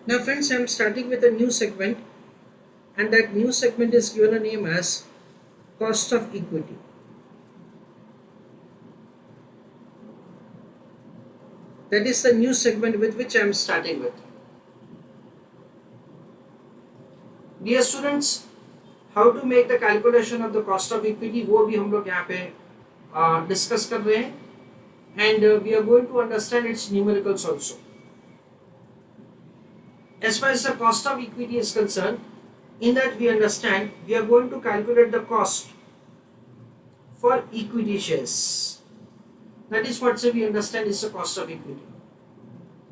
Now friends, I am starting with a new segment, and that new segment is given a name as cost of equity. That is the new segment with which I am starting with. Dear students, how to make the calculation of the cost of equity वो भी हम लोग यहाँ पे discuss कर रहे हैं, and we are going to understand its numericals also. As far as the cost of equity is concerned, in that we understand we are going to calculate the cost for equity shares. That is what we understand is the cost of equity.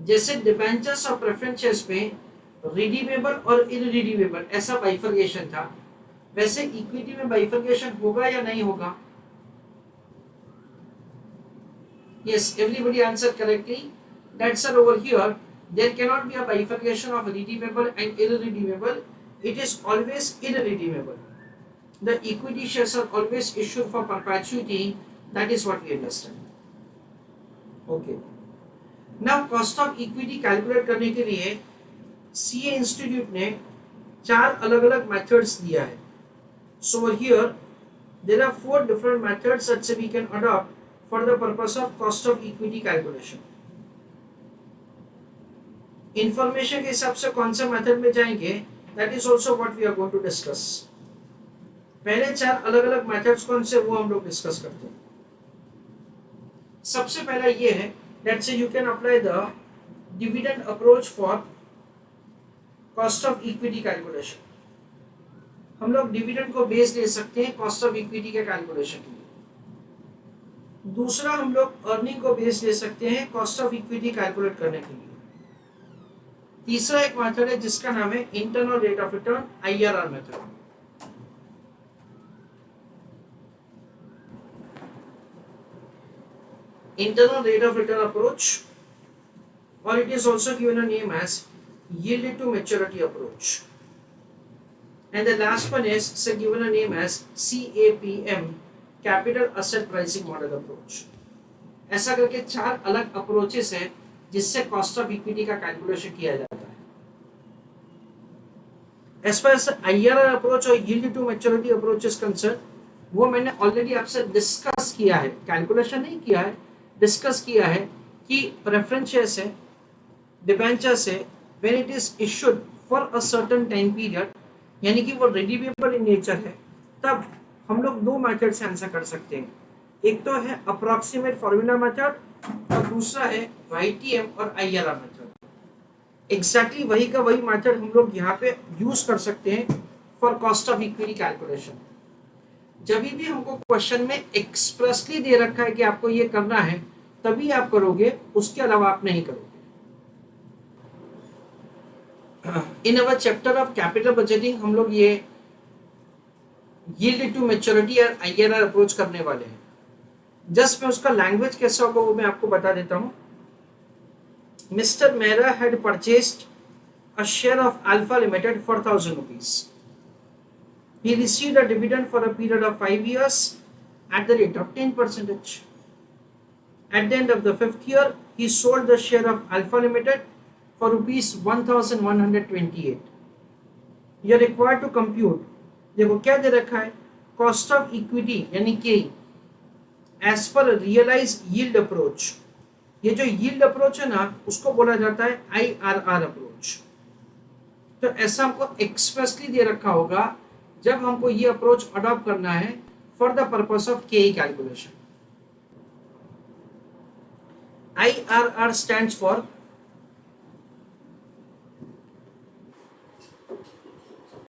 जैसे debentures और preference shares में redeemable और इनरिडीमेबल ऐसा bifurcation था, वैसे equity में bifurcation होगा या नहीं होगा? Yes, everybody answered correctly. That sir, over here there cannot be a bifurcation of redeemable and irredeemable. It is always irredeemable. The equity shares are always issued for perpetuity. That is what we understand. Okay. Now cost of equity calculate करने के लिए CA Institute ने 4 अलग-अलग methods दिया है. So over here there are 4 different methods that we can adopt for the purpose of cost of equity calculation. Information के हिसाब से कौन सा मेथड में जाएंगे, that is also what we are going to discuss. पहले 4 अलग-अलग मेथड्स कौन से वो हम लोग डिस्कस करते हैं. सबसे पहला ये है, let's say you can apply the dividend approach for cost of equity calculation. हम लोग डिविडेंड को बेस ले सकते हैं कॉस्ट ऑफ इक्विटी के कैलकुलेशन के लिए. दूसरा हम लोग अर्निंग को बेस ले सकते हैं कॉस्ट ऑफ इक्विटी कैलकुलेट करने के लिए. तीसरा एक मेथड है जिसका नाम है internal rate of return, IRR method. Internal rate of return approach, or it is also given a name as yield to maturity approach. And the last one is given a name as CAPM, capital asset pricing model approach. ऐसा करके 4 अलग approaches हैं जिससे cost of equity का calculation किया जाता है. As far as IRR approach और yield to maturity approach is concerned, वो मैंने ऑलरेडी आपसे डिस्कस किया है, कैलकुलेशन नहीं किया है, डिस्कस किया है कि प्रेफरेंस शेयर्स है, डिबेंचर्स है, when it is issued for a certain time period, यानी कि वो रिडीमेबल इन नेचर है, तब हम लोग 2 मेथड से आंसर कर सकते हैं. एक तो है अप्रॉक्सीमेट फॉर्मूला मेथड और दूसरा है YTM और IRR मेथड. एग्जैक्टली वही का वही मेथड हम लोग यहाँ पे यूज कर सकते हैं for cost of equity calculation. जब भी हमको क्वेश्चन में एक्सप्रेसली दे रखा है कि आपको ये करना है, तभी आप करोगे, उसके अलावा आप नहीं करोगे. In our chapter of capital budgeting हम लोग ये यील्ड टू मैच्योरिटी और IRR अप्रोच करने वाले हैं. जस्ट मैं उसका लैंग्वेज कैसा होगा वो मैं आपको बता देता हूँ. Mister Mehra had purchased a share of alpha limited for 1000 rupees. He received a dividend for a period of 5 years at the rate of 10%. At the end of the 5th year, he sold the share of Alpha Limited for rupees 1128. You are required to compute. देखो क्या दे रखा है, cost of equity यानी कि as per realise yield approach. ये जो yield approach है ना, उसको बोला जाता है IRR अप्रोच. तो ऐसा हमको एक्सप्रेसली दे रखा होगा जब हमको ये अप्रोच अडॉप्ट करना है for the purpose of KE calculation. IRR stands for